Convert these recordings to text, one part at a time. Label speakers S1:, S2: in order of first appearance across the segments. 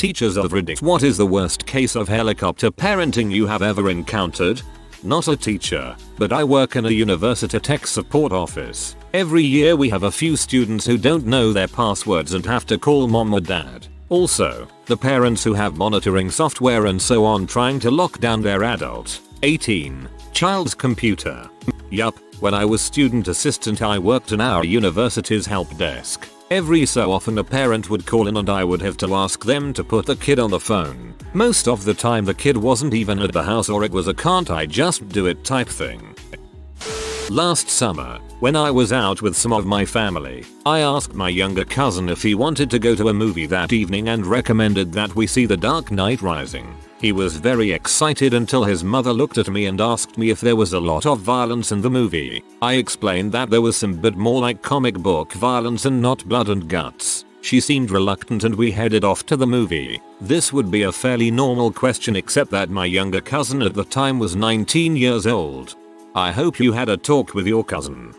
S1: Teachers of ridiculous. What is the worst case of helicopter parenting you have ever encountered? Not a teacher, but I work in a university tech support office. Every year we have a few students who don't know their passwords and have to call mom or dad. Also, the parents who have monitoring software and so on trying to lock down their adult, 18, child's computer. Yup, when I was student assistant I worked in our university's help desk. Every so often a parent would call in and I would have to ask them to put the kid on the phone. Most of the time the kid wasn't even at the house or it was a can't I just do it type thing. Last summer, when I was out with some of my family, I asked my younger cousin if he wanted to go to a movie that evening and recommended that we see The Dark Knight Rising. He was very excited until his mother looked at me and asked me if there was a lot of violence in the movie. I explained that there was some but more like comic book violence and not blood and guts. She seemed reluctant and we headed off to the movie. This would be a fairly normal question except that my younger cousin at the time was 19 years old. I hope you had a talk with your cousin.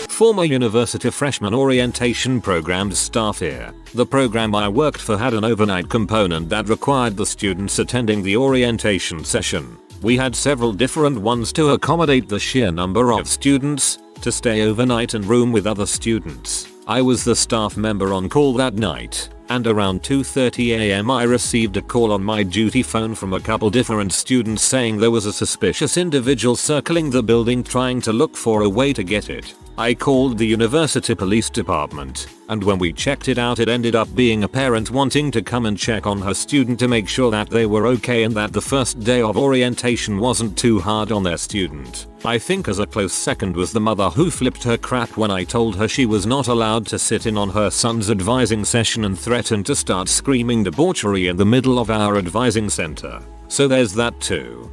S1: Former university freshman orientation program staff here. The program I worked for had an overnight component that required the students attending the orientation session. We had several different ones to accommodate the sheer number of students, to stay overnight and room with other students. I was the staff member on call that night, and around 2:30 AM I received a call on my duty phone from a couple different students saying there was a suspicious individual circling the building trying to look for a way to get it. I called the university police department, and when we checked it out it ended up being a parent wanting to come and check on her student to make sure that they were okay and that the first day of orientation wasn't too hard on their student. I think as a close second was the mother who flipped her crap when I told her she was not allowed to sit in on her son's advising session and threatened to start screaming debauchery in the middle of our advising center. So there's that too.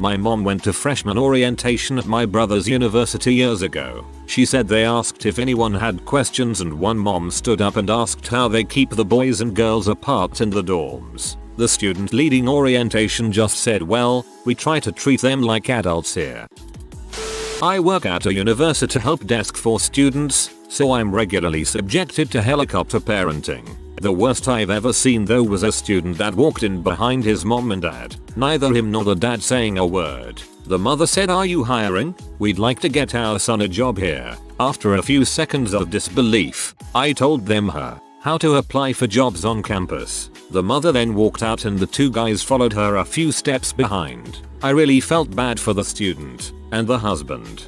S1: My mom went to freshman orientation at my brother's university years ago. She said they asked if anyone had questions and one mom stood up and asked how they keep the boys and girls apart in the dorms. The student leading orientation just said, well, we try to treat them like adults here. I work at a university help desk for students, so I'm regularly subjected to helicopter parenting. The worst I've ever seen though was a student that walked in behind his mom and dad, neither him nor the dad saying a word. The mother said, "Are you hiring? We'd like to get our son a job here." After a few seconds of disbelief, I told them how to apply for jobs on campus. The mother then walked out and the two guys followed her a few steps behind. I really felt bad for the student and the husband.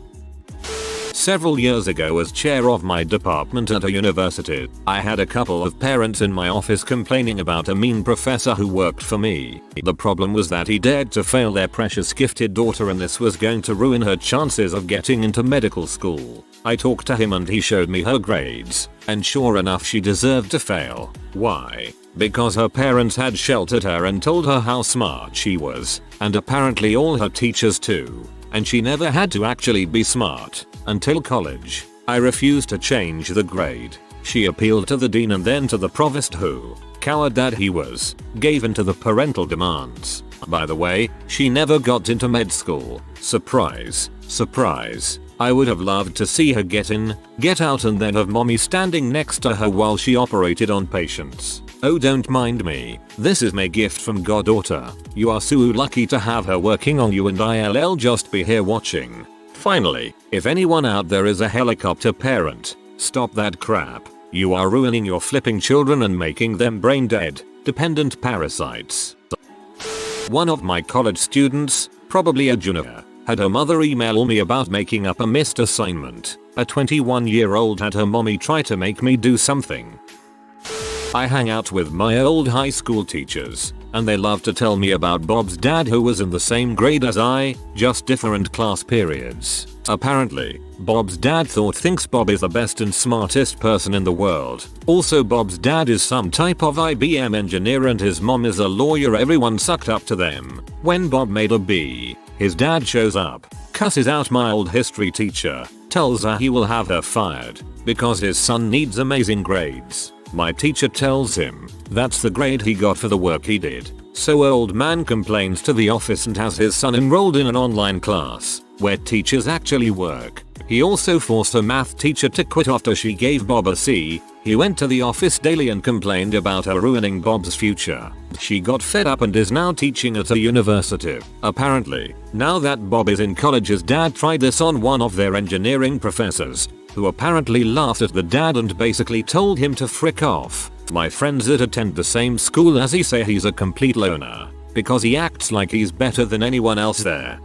S1: Several years ago as chair of my department at a university, I had a couple of parents in my office complaining about a mean professor who worked for me. The problem was that he dared to fail their precious gifted daughter and this was going to ruin her chances of getting into medical school. I talked to him and he showed me her grades, and sure enough she deserved to fail. Why? Because her parents had sheltered her and told her how smart she was, and apparently all her teachers too. And she never had to actually be smart until college. I refused to change the grade. She appealed to the dean and then to the provost who, coward that he was, gave in to the parental demands. By the way, she never got into med school. Surprise, surprise. I would have loved to see her get in, get out and then have mommy standing next to her while she operated on patients. Oh, don't mind me. This is my gift from goddaughter. You are so lucky to have her working on you and I'll just be here watching. Finally, if anyone out there is a helicopter parent, stop that crap. You are ruining your flipping children and making them brain dead, dependent parasites. One of my college students, probably a junior, had her mother email me about making up a missed assignment. A 21-year-old had her mommy try to make me do something. I hang out with my old high school teachers, and they love to tell me about Bob's dad who was in the same grade as I, just different class periods. Apparently, Bob's dad thinks Bob is the best and smartest person in the world. Also Bob's dad is some type of IBM engineer and his mom is a lawyer. Everyone sucked up to them. When Bob made a B, his dad shows up, cusses out my old history teacher, tells her he will have her fired because his son needs amazing grades. My teacher tells him that's the grade he got for the work he did. So old man complains to the office and has his son enrolled in an online class where teachers actually work. He also forced a math teacher to quit after she gave Bob a C. He went to the office daily and complained about her ruining Bob's future. She got fed up and is now teaching at a university. Apparently, now that Bob is in college, his dad tried this on one of their engineering professors, who apparently laughed at the dad and basically told him to frick off. My friends that attend the same school as he say he's a complete loner, because he acts like he's better than anyone else there.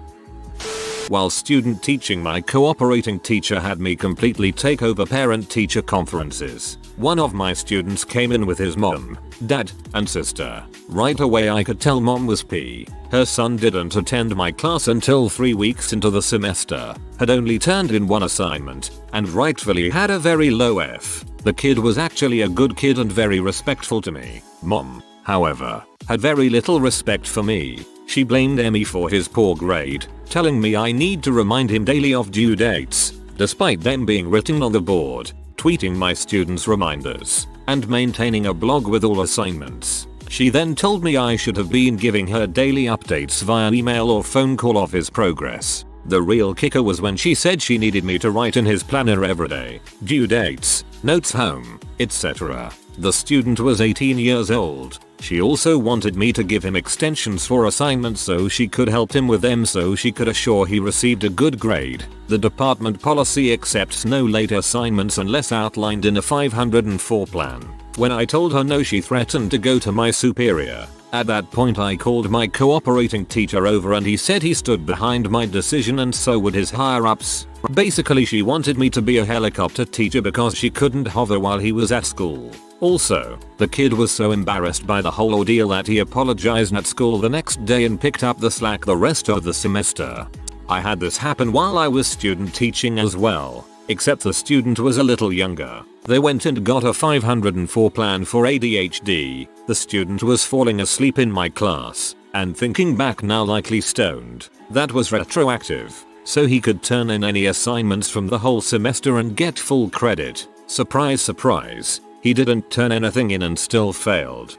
S1: While student teaching, my cooperating teacher had me completely take over parent-teacher conferences. One of my students came in with his mom, dad, and sister. Right away I could tell mom was P. Her son didn't attend my class until 3 weeks into the semester, had only turned in one assignment, and rightfully had a very low F. The kid was actually a good kid and very respectful to me. Mom, however, had very little respect for me. She blamed Emmy for his poor grade, telling me I need to remind him daily of due dates, despite them being written on the board, tweeting my students reminders, and maintaining a blog with all assignments. She then told me I should have been giving her daily updates via email or phone call of his progress. The real kicker was when she said she needed me to write in his planner every day, due dates, notes home, etc. The student was 18 years old. She also wanted me to give him extensions for assignments so she could help him with them so she could assure he received a good grade. The department policy accepts no late assignments unless outlined in a 504 plan. When I told her no, she threatened to go to my superior. At that point I called my cooperating teacher over and he said he stood behind my decision and so would his higher ups. Basically she wanted me to be a helicopter teacher because she couldn't hover while he was at school. Also, the kid was so embarrassed by the whole ordeal that he apologized at school the next day and picked up the slack the rest of the semester. I had this happen while I was student teaching as well, except the student was a little younger. They went and got a 504 plan for ADHD. The student was falling asleep in my class, and thinking back now likely stoned. That was retroactive, so he could turn in any assignments from the whole semester and get full credit. Surprise surprise. He didn't turn anything in and still failed.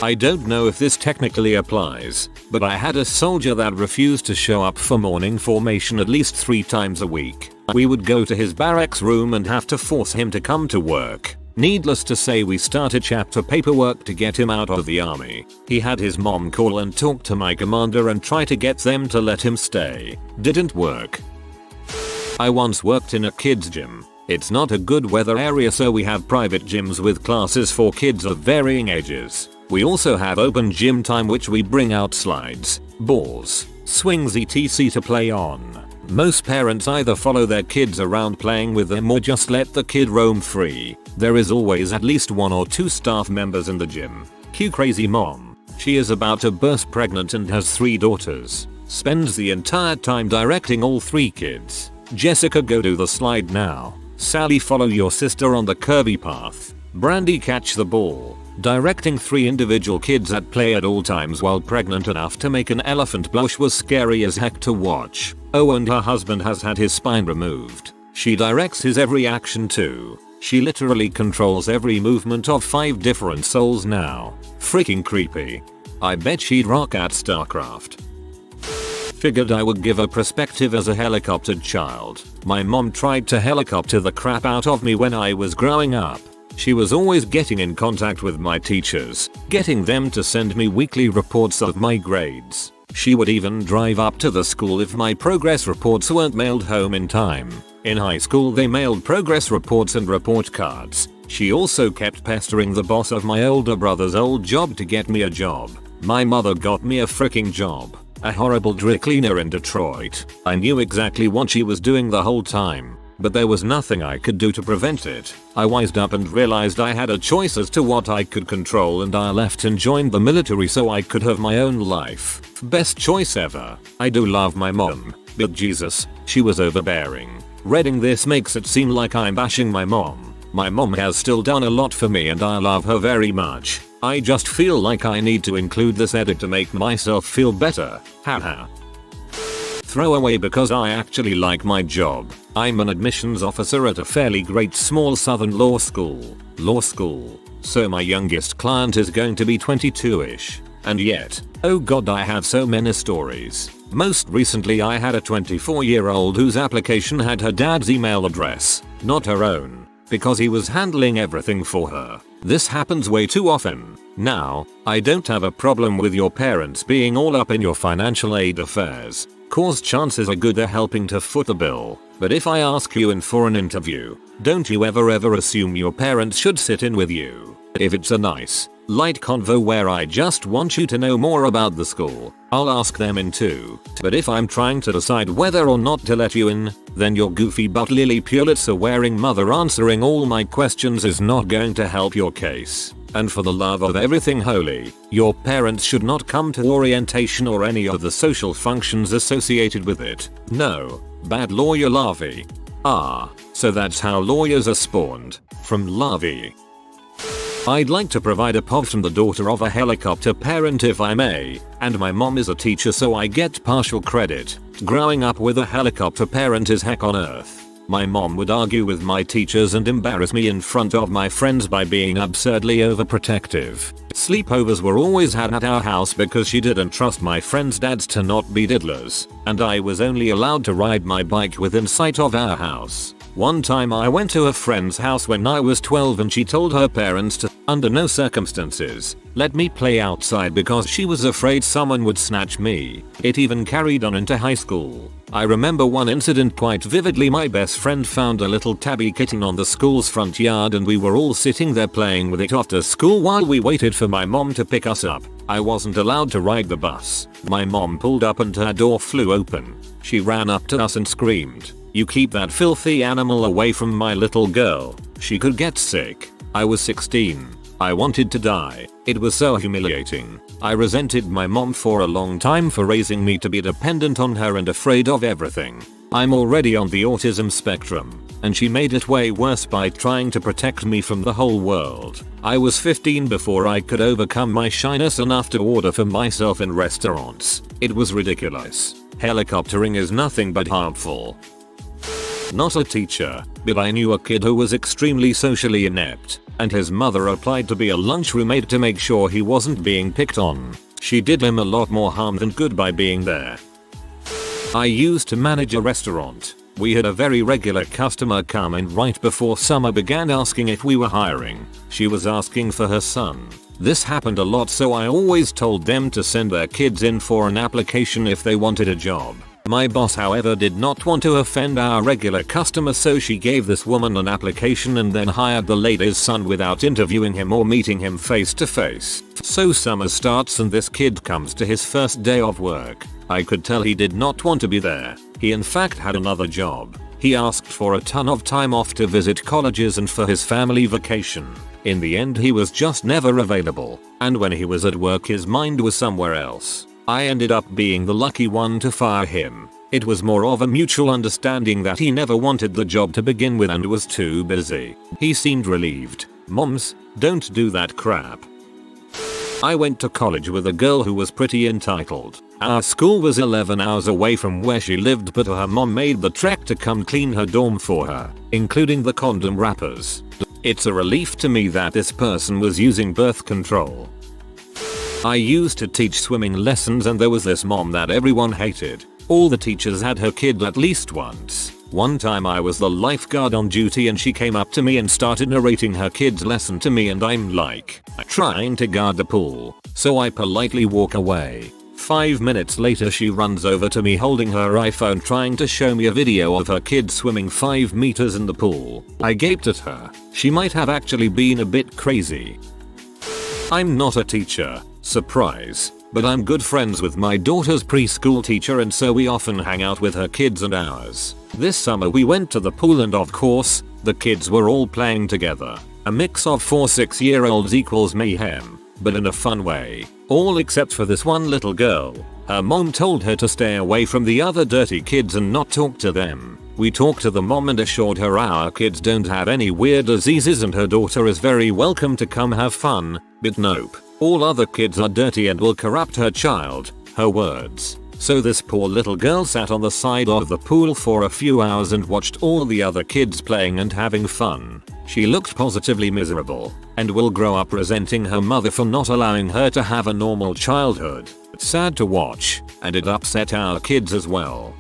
S1: I don't know if this technically applies, but I had a soldier that refused to show up for morning formation at least 3 times a week. We would go to his barracks room and have to force him to come to work. Needless to say, we started chapter paperwork to get him out of the army. He had his mom call and talk to my commander and try to get them to let him stay. Didn't work. I once worked in a kids gym. It's not a good weather area, so we have private gyms with classes for kids of varying ages. We also have open gym time, which we bring out slides, balls, swings etc. to play on. Most parents either follow their kids around playing with them or just let the kid roam free. There is always at least 1 or 2 staff members in the gym. Cue crazy mom. She is about to burst pregnant and has 3 daughters. Spends the entire time directing all 3 kids. Jessica, go do the slide now. Sally, follow your sister on the curvy path. Brandy, catch the ball. Directing 3 individual kids at play at all times while pregnant enough to make an elephant blush was scary as heck to watch. Oh, and her husband has had his spine removed. She directs his every action too. She literally controls every movement of 5 different souls now. Freaking creepy. I bet she'd rock at StarCraft. Figured I would give a perspective as a helicoptered child. My mom tried to helicopter the crap out of me when I was growing up. She was always getting in contact with my teachers, getting them to send me weekly reports of my grades. She would even drive up to the school if my progress reports weren't mailed home in time. In high school they mailed progress reports and report cards. She also kept pestering the boss of my older brother's old job to get me a job. My mother got me a freaking job. A horrible dry cleaner in Detroit. I knew exactly what she was doing the whole time, but there was nothing I could do to prevent it. I wised up and realized I had a choice as to what I could control, and I left and joined the military so I could have my own life. Best choice ever. I do love my mom, but Jesus, she was overbearing. Reading this makes it seem like I'm bashing my mom. My mom has still done a lot for me and I love her very much. I just feel like I need to include this edit to make myself feel better. Haha. Throwaway because I actually like my job. I'm an admissions officer at a fairly great small southern law school. So my youngest client is going to be 22ish. And yet, oh god, I have so many stories. Most recently I had a 24-year-old whose application had her dad's email address, not her own, because he was handling everything for her. This happens way too often. Now, I don't have a problem with your parents being all up in your financial aid affairs, cause chances are good they're helping to foot the bill. But if I ask you in for an interview, don't you ever assume your parents should sit in with you. If it's a nice, light convo where I just want you to know more about the school, I'll ask them in too. But if I'm trying to decide whether or not to let you in, then your goofy but Lily Pulitzer wearing mother answering all my questions is not going to help your case. And for the love of everything holy, your parents should not come to orientation or any of the social functions associated with it. No. Bad lawyer larvae. Ah, so that's how lawyers are spawned. From larvae. I'd like to provide a POV from the daughter of a helicopter parent if I may, and my mom is a teacher so I get partial credit. Growing up with a helicopter parent is heck on earth. My mom would argue with my teachers and embarrass me in front of my friends by being absurdly overprotective. Sleepovers were always had at our house because she didn't trust my friends' dads to not be diddlers, and I was only allowed to ride my bike within sight of our house. One time I went to a friend's house when I was 12 and she told her parents to, under no circumstances, let me play outside because she was afraid someone would snatch me. It even carried on into high school. I remember one incident quite vividly. My best friend found a little tabby kitten on the school's front yard and we were all sitting there playing with it after school while we waited for my mom to pick us up. I wasn't allowed to ride the bus. My mom pulled up and her door flew open. She ran up to us and screamed, "You keep that filthy animal away from my little girl. She could get sick." I was 16. I wanted to die. It was so humiliating. I resented my mom for a long time for raising me to be dependent on her and afraid of everything. I'm already on the autism spectrum, and she made it way worse by trying to protect me from the whole world. I was 15 before I could overcome my shyness enough to order for myself in restaurants. It was ridiculous. Helicoptering is nothing but harmful. Not a teacher, but I knew a kid who was extremely socially inept, and his mother applied to be a lunchroom aide to make sure he wasn't being picked on. She did him a lot more harm than good by being there. I used to manage a restaurant. We had a very regular customer come in right before summer began asking if we were hiring. She was asking for her son. This happened a lot so I always told them to send their kids in for an application if they wanted a job. My boss however did not want to offend our regular customer so she gave this woman an application and then hired the lady's son without interviewing him or meeting him face to face. So summer starts and this kid comes to his first day of work. I could tell he did not want to be there. He in fact had another job. He asked for a ton of time off to visit colleges and for his family vacation. In the end he was just never available, and when he was at work his mind was somewhere else. I ended up being the lucky one to fire him. It was more of a mutual understanding that he never wanted the job to begin with and was too busy. He seemed relieved. Moms, don't do that crap. I went to college with a girl who was pretty entitled. Our school was 11 hours away from where she lived but her mom made the trek to come clean her dorm for her, including the condom wrappers. It's a relief to me that this person was using birth control. I used to teach swimming lessons and there was this mom that everyone hated. All the teachers had her kid at least once. One time I was the lifeguard on duty and she came up to me and started narrating her kid's lesson to me and I'm like, trying to guard the pool, so I politely walk away. 5 minutes later she runs over to me holding her iPhone trying to show me a video of her kid swimming 5 meters in the pool. I gaped at her. She might have actually been a bit crazy. I'm not a teacher. Surprise. But I'm good friends with my daughter's preschool teacher and so we often hang out with her kids and ours. This summer we went to the pool and of course, the kids were all playing together. A mix of 4-6-year-olds equals mayhem, but in a fun way. All except for this one little girl. Her mom told her to stay away from the other dirty kids and not talk to them. We talked to the mom and assured her our kids don't have any weird diseases and her daughter is very welcome to come have fun, but nope. All other kids are dirty and will corrupt her child. Her words. So this poor little girl sat on the side of the pool for a few hours and watched all the other kids playing and having fun. She looked positively miserable and will grow up resenting her mother for not allowing her to have a normal childhood. It's sad to watch, and it upset our kids as well.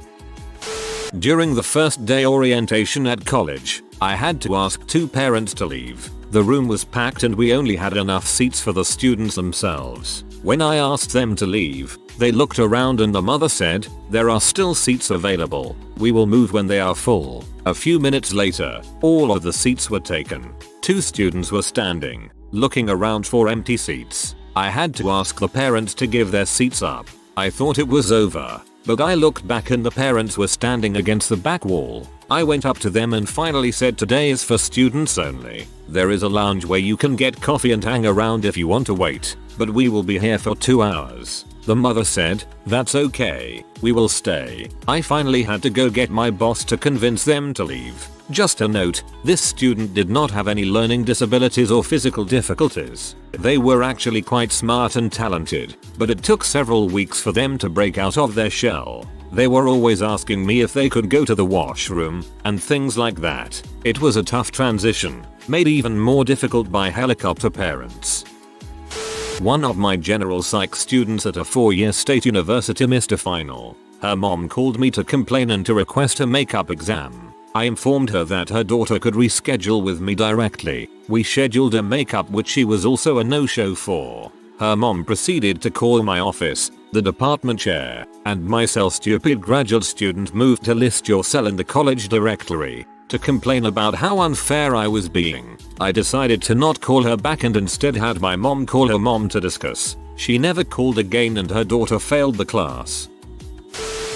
S1: During the first day orientation at college, I had to ask 2 parents to leave. The room was packed and we only had enough seats for the students themselves. When I asked them to leave, they looked around and the mother said, "There are still seats available. We will move when they are full." A few minutes later, all of the seats were taken. 2 students were standing, looking around for empty seats. I had to ask the parents to give their seats up. I thought it was over, but I looked back and the parents were standing against the back wall. I went up to them and finally said, "Today is for students only. There is a lounge where you can get coffee and hang around if you want to wait, but we will be here for 2 hours. The mother said, "That's okay, we will stay." I finally had to go get my boss to convince them to leave. Just a note, this student did not have any learning disabilities or physical difficulties. They were actually quite smart and talented, but it took several weeks for them to break out of their shell. They were always asking me if they could go to the washroom and things like that. It was a tough transition, made even more difficult by helicopter parents. One of my general psych students at a 4-year state university missed a final. Her mom called me to complain and to request a makeup exam. I informed her that her daughter could reschedule with me directly. We scheduled a makeup which she was also a no-show for. Her mom proceeded to call my office, the department chair, and my cell. Stupid graduate student moved to list your cell in the college directory to complain about how unfair I was being. I decided to not call her back and instead had my mom call her mom to discuss. She never called again and her daughter failed the class.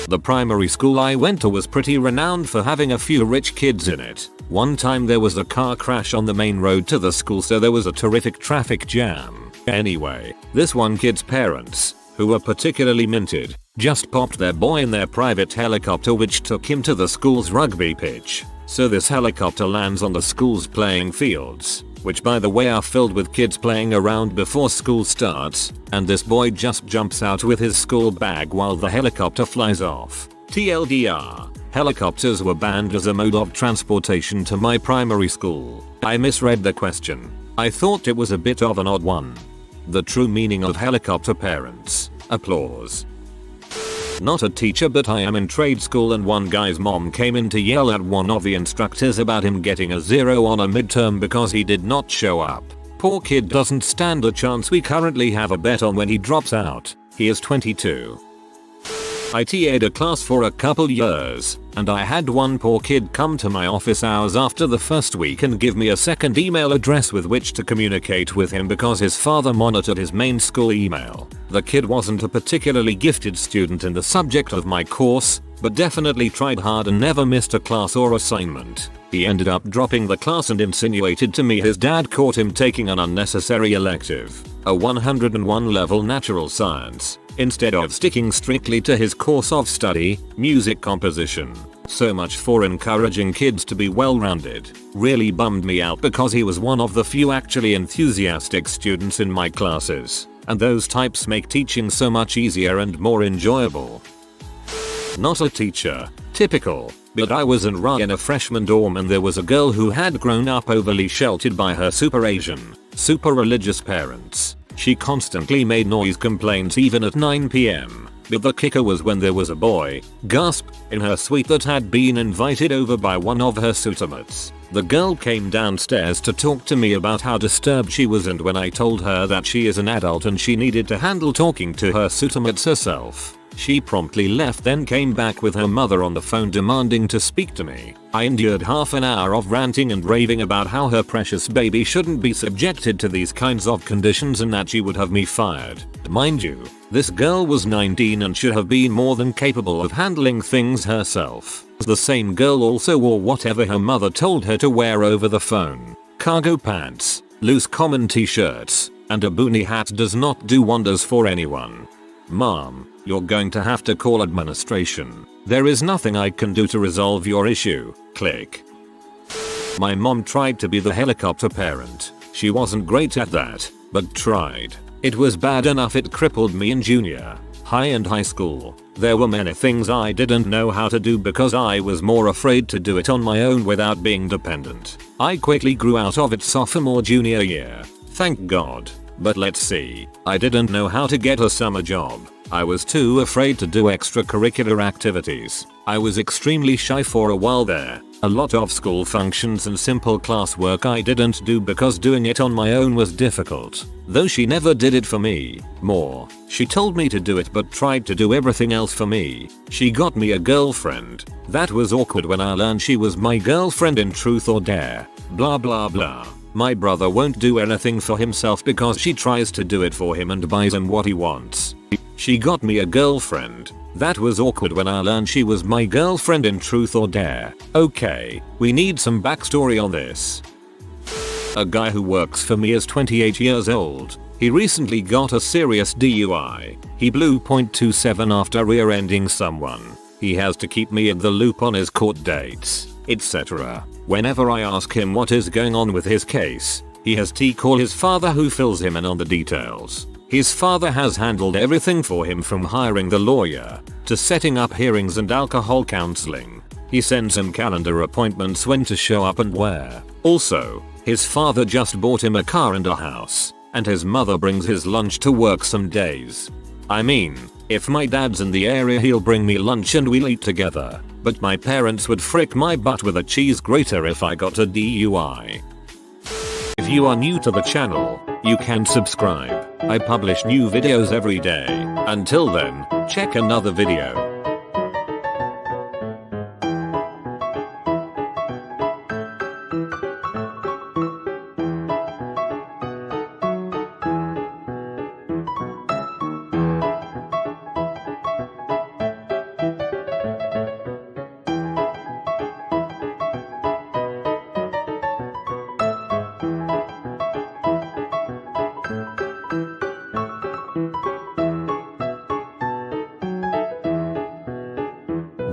S1: The primary school I went to was pretty renowned for having a few rich kids in it. One time there was a car crash on the main road to the school, so there was a terrific traffic jam. Anyway, this one kid's parents, who were particularly minted, just popped their boy in their private helicopter which took him to the school's rugby pitch. So this helicopter lands on the school's playing fields, which by the way are filled with kids playing around before school starts, and this boy just jumps out with his school bag while the helicopter flies off. TLDR, helicopters were banned as a mode of transportation to my primary school. I misread the question. I thought it was a bit of an odd one. The true meaning of helicopter parents. Applause. Not a teacher, but I am in trade school and one guy's mom came in to yell at one of the instructors about him getting a 0 on a midterm because he did not show up. Poor kid doesn't stand a chance. We currently have a bet on when he drops out. He is 22. I TA'd a class for a couple years, and I had one poor kid come to my office hours after the first week and give me a second email address with which to communicate with him because his father monitored his main school email. The kid wasn't a particularly gifted student in the subject of my course, but definitely tried hard and never missed a class or assignment. He ended up dropping the class and insinuated to me his dad caught him taking an unnecessary elective, a 101 level natural science, instead of sticking strictly to his course of study, music composition. So much for encouraging kids to be well-rounded. Really bummed me out because he was one of the few actually enthusiastic students in my classes, and those types make teaching so much easier and more enjoyable. Not a teacher. Typical. But I was in a freshman dorm and there was a girl who had grown up overly sheltered by her super Asian, super religious parents. She constantly made noise complaints even at 9 PM. But the kicker was when there was a boy, gasp, in her suite that had been invited over by one of her suitemates. The girl came downstairs to talk to me about how disturbed she was, and when I told her that she is an adult and she needed to handle talking to her suitemates herself, she promptly left, then came back with her mother on the phone demanding to speak to me. I endured half an hour of ranting and raving about how her precious baby shouldn't be subjected to these kinds of conditions and that she would have me fired. Mind you, this girl was 19 and should have been more than capable of handling things herself. The same girl also wore whatever her mother told her to wear over the phone. Cargo pants, loose common t-shirts, and a boonie hat does not do wonders for anyone. Mom, you're going to have to call administration. There is nothing I can do to resolve your issue. Click. My mom tried to be the helicopter parent. She wasn't great at that, but tried. It was bad enough it crippled me in junior High and high school, there were many things I didn't know how to do because I was more afraid to do it on my own without being dependent. I quickly grew out of it sophomore junior year. Thank God. But let's see, I didn't know how to get a summer job. I was too afraid to do extracurricular activities. I was extremely shy for a while there. A lot of school functions and simple classwork I didn't do because doing it on my own was difficult. Though she never did it for me. More, she told me to do it but tried to do everything else for me. She got me a girlfriend. That was awkward when I learned she was my girlfriend in Truth or Dare. Blah blah blah. My brother won't do anything for himself because she tries to do it for him and buys him what he wants. She got me a girlfriend. That was awkward when I learned she was my girlfriend in Truth or Dare. Okay, we need some backstory on this. A guy who works for me is 28 years old. He recently got a serious DUI. He blew .27 after rear-ending someone. He has to keep me in the loop on his court dates, etc. Whenever I ask him what is going on with his case, he has to call his father who fills him in on the details. His father has handled everything for him from hiring the lawyer to setting up hearings and alcohol counseling. He sends him calendar appointments when to show up and where. Also, his father just bought him a car and a house, and his mother brings his lunch to work some days. I mean, if my dad's in the area he'll bring me lunch and we'll eat together, but my parents would frick my butt with a cheese grater if I got a DUI. If you are new to the channel, you can subscribe. I publish new videos every day. Until then, check another video.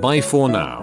S1: Bye for now.